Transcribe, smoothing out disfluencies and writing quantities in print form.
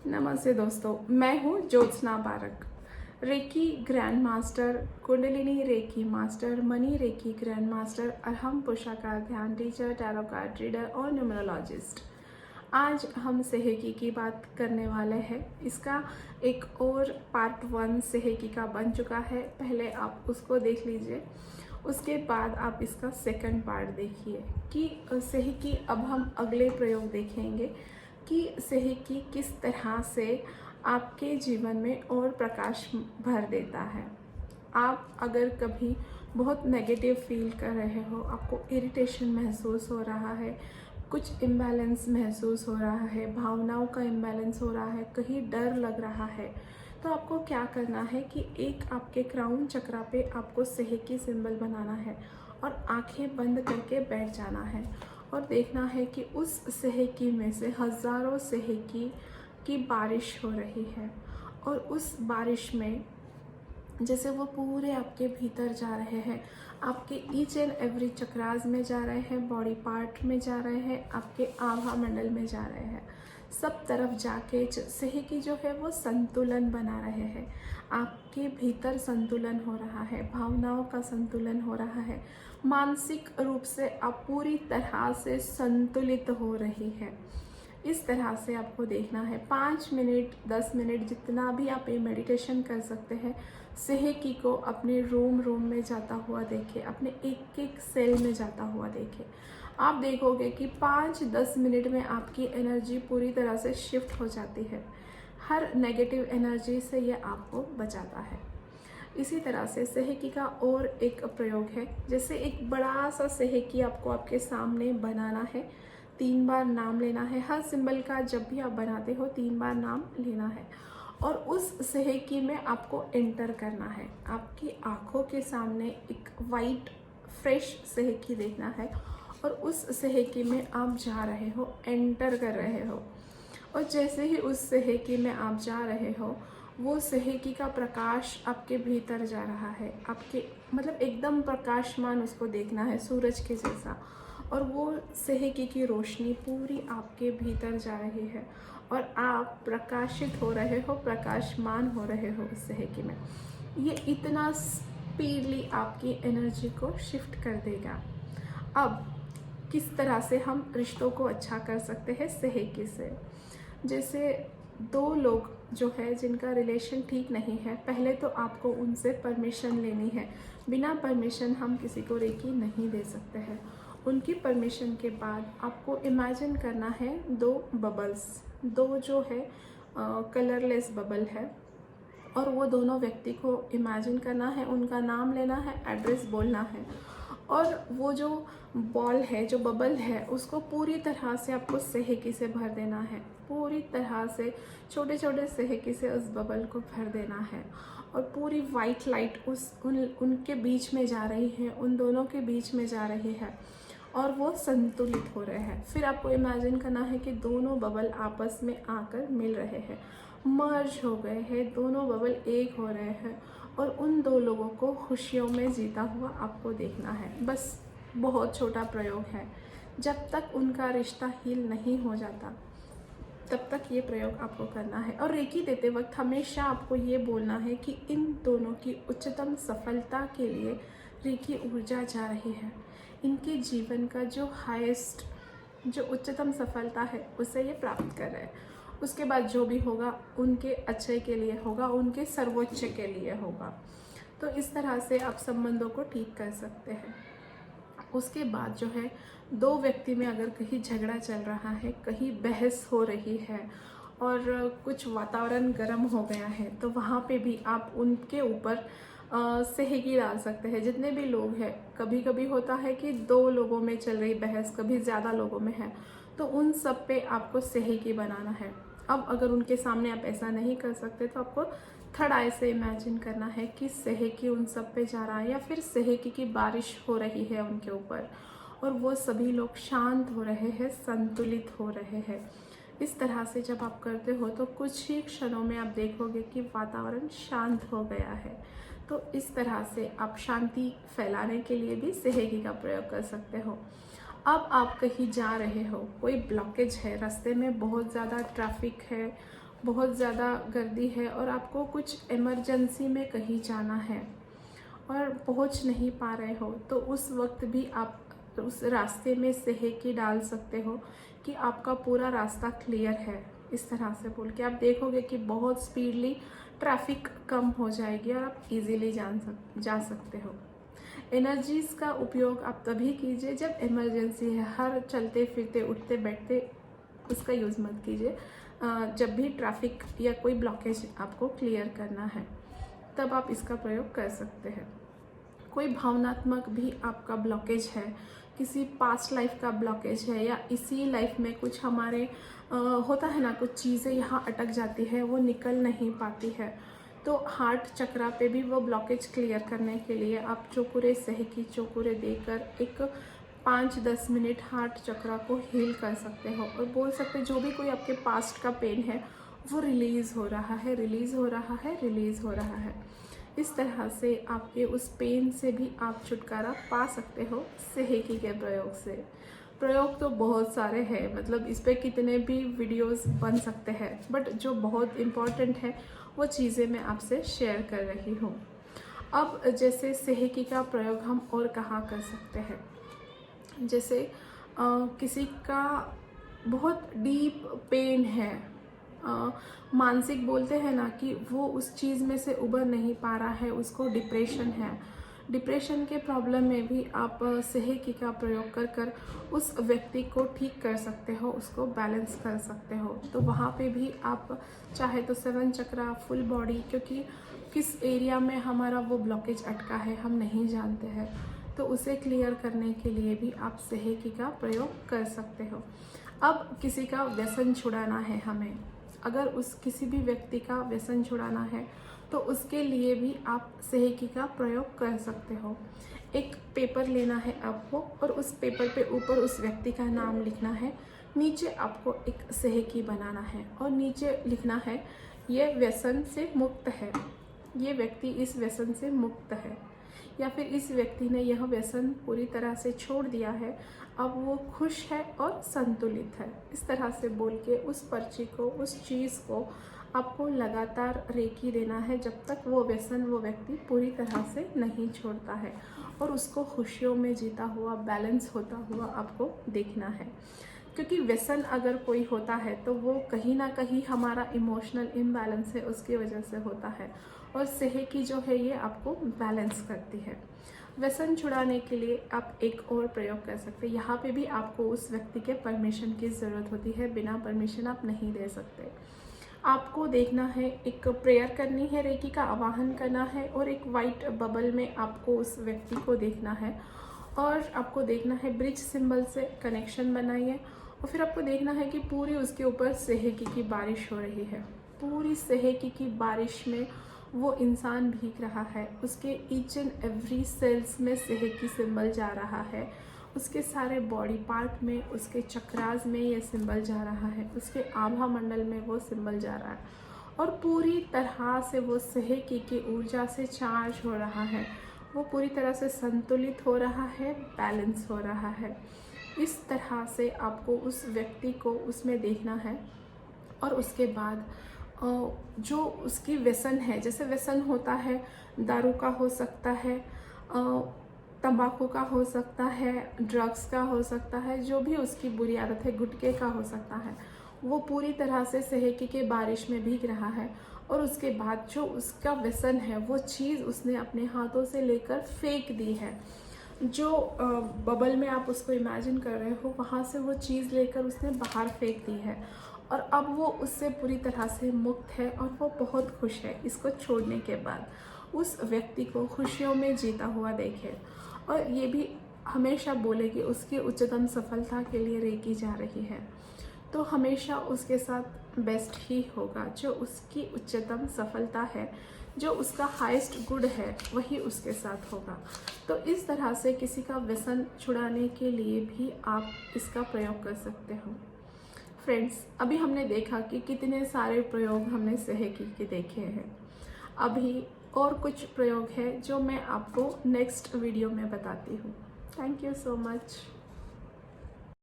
नमस्ते दोस्तों, मैं हूँ Jyotsna Parak, Reiki grand master, Kundalini Reiki master, money Reiki grand master, Arham पुषा का ध्यान टीचर, टैरो कार्ड रीडर और न्यूमरोलॉजिस्ट। आज हम सेहेकी की बात करने वाले हैं। इसका एक और पार्ट 1 सेहेकी का बन चुका है, पहले आप उसको देख लीजिए। उसके बाद आप इसका सेकंड पार्ट देखिए कि सेहेकी। अब हम अगले प्रयोग देखेंगे कि सेहेकी किस तरह से आपके जीवन में और प्रकाश भर देता है। आप अगर कभी बहुत नेगेटिव फील कर रहे हो, आपको इरिटेशन महसूस हो रहा है, कुछ इम्बैलेंस महसूस हो रहा है, भावनाओं का इम्बैलेंस हो रहा है, कहीं डर लग रहा है, तो आपको क्या करना है कि एक आपके क्राउन चक्रा पे आपको सेहेकी सिंबल बनाना है और आंखें बंद करके बैठ जाना है और देखना है कि उस सेहेकी में से हज़ारों सेहेकी की बारिश हो रही है। और उस बारिश में जैसे वो पूरे आपके भीतर जा रहे हैं, आपके ईच एंड एवरी चक्रास में जा रहे हैं, बॉडी पार्ट में जा रहे हैं, आपके आभा मंडल में जा रहे हैं, सब तरफ जाके सेहेकी जो है वो संतुलन बना रहे हैं। आपके भीतर संतुलन हो रहा है, भावनाओं का संतुलन हो रहा है, मानसिक रूप से आप पूरी तरह से संतुलित हो रही है। इस तरह से आपको देखना है। 5 मिनट 10 मिनट जितना भी आप ये मेडिटेशन कर सकते हैं। सेहेकी को अपने रूम में जाता हुआ देखें, अपने एक एक सेल में जाता हुआ देखें। आप देखोगे कि 5-10 मिनट में आपकी एनर्जी पूरी तरह से शिफ्ट हो जाती है। हर नेगेटिव एनर्जी से ये आपको बचाता है। इसी तरह से सेहेकी का और एक प्रयोग है। जैसे एक बड़ा सा सेहेकी आपको आपके सामने बनाना है, 3 बार नाम लेना है। हर सिंबल का जब भी आप बनाते हो 3 बार नाम लेना है और उस सेहेकी में आपको एंटर करना है। आपकी आंखों के सामने एक वाइट फ्रेश सेहेकी देखना है और उस सेहेकी में आप जा रहे हो, एंटर कर रहे हो। और जैसे ही उस सेहेकी में आप जा रहे हो, वो सेहेकी का प्रकाश आपके भीतर जा रहा है, आपके मतलब एकदम प्रकाशमान उसको देखना है, सूरज के जैसा। और वो सेहेकी की रोशनी पूरी आपके भीतर जा रही है और आप प्रकाशित हो रहे हो, प्रकाशमान हो रहे हो उस सेहेकी में। ये इतना स्पीडली आपकी एनर्जी को शिफ्ट कर देगा। अब किस तरह से हम रिश्तों को अच्छा कर सकते हैं सेहेकी से। जैसे 2 लोग जो है जिनका रिलेशन ठीक नहीं है, पहले तो आपको उनसे परमिशन लेनी है। बिना परमिशन हम किसी को रेकी नहीं दे सकते हैं। उनकी परमिशन के बाद आपको इमेजिन करना है 2 बबल्स, 2 जो है कलरलेस बबल है और वो दोनों व्यक्ति को इमेजिन करना है, उनका नाम लेना है, एड्रेस बोलना है और वो जो बॉल है, जो बबल है, उसको पूरी तरह से आपको सेहेकी से भर देना है। पूरी तरह से छोटे छोटे सेहेकी से उस बबल को भर देना है और पूरी वाइट लाइट उनके बीच में जा रही है, उन दोनों के बीच में जा रही है और वो संतुलित हो रहे हैं। फिर आपको इमेजिन करना है कि दोनों बबल आपस में आकर मिल रहे हैं, मर्ज हो गए हैं, दोनों बबल एक हो रहे हैं और उन 2 लोगों को खुशियों में जीता हुआ आपको देखना है। बस बहुत छोटा प्रयोग है। जब तक उनका रिश्ता हील नहीं हो जाता तब तक ये प्रयोग आपको करना है। और रेकी देते वक्त हमेशा आपको ये बोलना है कि इन दोनों की उच्चतम सफलता के लिए रेकी ऊर्जा जा रही है। इनके जीवन का जो हाईएस्ट, जो उच्चतम सफलता है, उसे ये प्राप्त कर रहे हैं। उसके बाद जो भी होगा उनके अच्छे के लिए होगा, उनके सर्वोच्च के लिए होगा। तो इस तरह से आप संबंधों को ठीक कर सकते हैं। उसके बाद जो है 2 व्यक्ति में अगर कहीं झगड़ा चल रहा है, कहीं बहस हो रही है और कुछ वातावरण गर्म हो गया है, तो वहाँ पे भी आप उनके ऊपर सेहेकी डाल सकते हैं। जितने भी लोग हैं, कभी कभी होता है कि 2 लोगों में चल रही बहस, कभी ज़्यादा लोगों में है, तो उन सब पे आपको सेहेकी बनाना है। अब अगर उनके सामने आप ऐसा नहीं कर सकते तो आपको थर्ड आई से इमेजिन करना है कि सेहेकी उन सब पे जा रहा है या फिर सेहेकी की बारिश हो रही है उनके ऊपर और वो सभी लोग शांत हो रहे हैं, संतुलित हो रहे हैं। इस तरह से जब आप करते हो तो कुछ ही क्षणों में आप देखोगे कि वातावरण शांत हो गया है। तो इस तरह से आप शांति फैलाने के लिए भी सेहेकी का प्रयोग कर सकते हो। अब आप कहीं जा रहे हो, कोई ब्लॉकेज है, रास्ते में बहुत ज़्यादा ट्रैफिक है, बहुत ज़्यादा गर्दी है और आपको कुछ इमरजेंसी में कहीं जाना है और पहुंच नहीं पा रहे हो, तो उस वक्त भी आप उस रास्ते में सेहकी डाल सकते हो कि आपका पूरा रास्ता क्लियर है। इस तरह से बोल के आप देखोगे कि बहुत स्पीडली ट्रैफिक कम हो जाएगी और आप इजीली जा सकते हो। एनर्जीज़ का उपयोग आप तभी कीजिए जब इमरजेंसी है। हर चलते फिरते उठते बैठते उसका यूज़ मत कीजिए। जब भी ट्रैफिक या कोई ब्लॉकेज आपको क्लियर करना है तब आप इसका प्रयोग कर सकते हैं। कोई भावनात्मक भी आपका ब्लॉकेज है, किसी पास्ट लाइफ का ब्लॉकेज है या इसी लाइफ में कुछ हमारे होता है ना, कुछ चीज़ें यहाँ अटक जाती है, वो निकल नहीं पाती है, तो हार्ट चक्रा पे भी वो ब्लॉकेज क्लियर करने के लिए आप चोकुरे सेहकी चोकुरे देकर एक 5-10 मिनट हार्ट चक्रा को हील कर सकते हो और बोल सकते जो भी कोई आपके पास्ट का पेन है वो रिलीज़ हो रहा है, रिलीज़ हो रहा है, रिलीज़ हो रहा है। इस तरह से आपके उस पेन से भी आप छुटकारा पा सकते हो सेहकी के प्रयोग से। प्रयोग तो बहुत सारे हैं, मतलब इस पर कितने भी वीडियोस बन सकते हैं, बट जो बहुत इम्पॉर्टेंट है वो चीज़ें मैं आपसे शेयर कर रही हूँ। अब जैसे सेहकी का प्रयोग हम और कहाँ कर सकते हैं, जैसे किसी का बहुत डीप पेन है, मानसिक बोलते हैं ना कि वो उस चीज़ में से उबर नहीं पा रहा है, उसको डिप्रेशन है, डिप्रेशन के प्रॉब्लम में भी आप सेहकी का प्रयोग कर कर उस व्यक्ति को ठीक कर सकते हो, उसको बैलेंस कर सकते हो। तो वहाँ पे भी आप चाहे तो 7 चक्रा, फुल बॉडी, क्योंकि किस एरिया में हमारा वो ब्लॉकेज अटका है हम नहीं जानते हैं, तो उसे क्लियर करने के लिए भी आप सेहकी का प्रयोग कर सकते हो। अब किसी का व्यसन छुड़ाना है हमें, अगर उस किसी भी व्यक्ति का व्यसन छुड़ाना है तो उसके लिए भी आप सेहकी का प्रयोग कर सकते हो। एक पेपर लेना है आपको और उस पेपर पे ऊपर उस व्यक्ति का नाम लिखना है, नीचे आपको एक सेहकी बनाना है और नीचे लिखना है ये व्यसन से मुक्त है, ये व्यक्ति इस व्यसन से मुक्त है, या फिर इस व्यक्ति ने यह व्यसन पूरी तरह से छोड़ दिया है, अब वो खुश है और संतुलित है। इस तरह से बोल के उस पर्ची को, उस चीज़ को आपको लगातार रेकी देना है जब तक वो व्यसन वो व्यक्ति पूरी तरह से नहीं छोड़ता है, और उसको खुशियों में जीता हुआ, बैलेंस होता हुआ आपको देखना है। क्योंकि व्यसन अगर कोई होता है तो वो कहीं ना कहीं हमारा इमोशनल इम्बैलेंस है उसकी वजह से होता है, और सेहकी जो है ये आपको बैलेंस करती है। व्यसन छुड़ाने के लिए आप एक और प्रयोग कर सकते हैं। यहाँ पे भी आपको उस व्यक्ति के परमिशन की ज़रूरत होती है, बिना परमिशन आप नहीं दे सकते। आपको देखना है, एक प्रेयर करनी है, रेकी का आवाहन करना है, और एक वाइट बबल में आपको उस व्यक्ति को देखना है और आपको देखना है ब्रिज सिंबल से कनेक्शन बनाइए, और फिर आपको देखना है कि पूरी उसके ऊपर सेहकी की बारिश हो रही है। पूरी सेहकी की बारिश में वो इंसान भीग रहा है, उसके ईच एंड एवरी सेल्स में सेहकी सिंबल जा रहा है, उसके सारे बॉडी पार्ट में, उसके चक्रास में ये सिंबल जा रहा है, उसके आभा मंडल में वो सिंबल जा रहा है, और पूरी तरह से वो सेहकी की ऊर्जा से चार्ज हो रहा है, वो पूरी तरह से संतुलित हो रहा है, बैलेंस हो रहा है। इस तरह से आपको उस व्यक्ति को उसमें देखना है। और उसके बाद जो उसकी व्यसन है, जैसे व्यसन होता है दारू का हो सकता है, तंबाकू का हो सकता है, ड्रग्स का हो सकता है, जो भी उसकी बुरी आदत है, गुटखे का हो सकता है, वो पूरी तरह से सेहकी के बारिश में भीग रहा है, और उसके बाद जो उसका व्यसन है वो चीज़ उसने अपने हाथों से लेकर फेंक दी है। जो बबल में आप उसको इमेजिन कर रहे हो, वहाँ से वो चीज़ लेकर उसने बाहर फेंक दी है, और अब वो उससे पूरी तरह से मुक्त है और वो बहुत खुश है। इसको छोड़ने के बाद उस व्यक्ति को खुशियों में जीता हुआ देखे, और ये भी हमेशा बोले कि उसकी उच्चतम सफलता के लिए रेकी जा रही है, तो हमेशा उसके साथ बेस्ट ही होगा। जो उसकी उच्चतम सफलता है, जो उसका हाईएस्ट गुड है, वही उसके साथ होगा। तो इस तरह से किसी का व्यसन छुड़ाने के लिए भी आप इसका प्रयोग कर सकते हो। फ्रेंड्स, अभी हमने देखा कि कितने सारे प्रयोग हमने सेहकी के देखे हैं। अभी और कुछ प्रयोग है जो मैं आपको नेक्स्ट वीडियो में बताती हूँ। Thank you so much.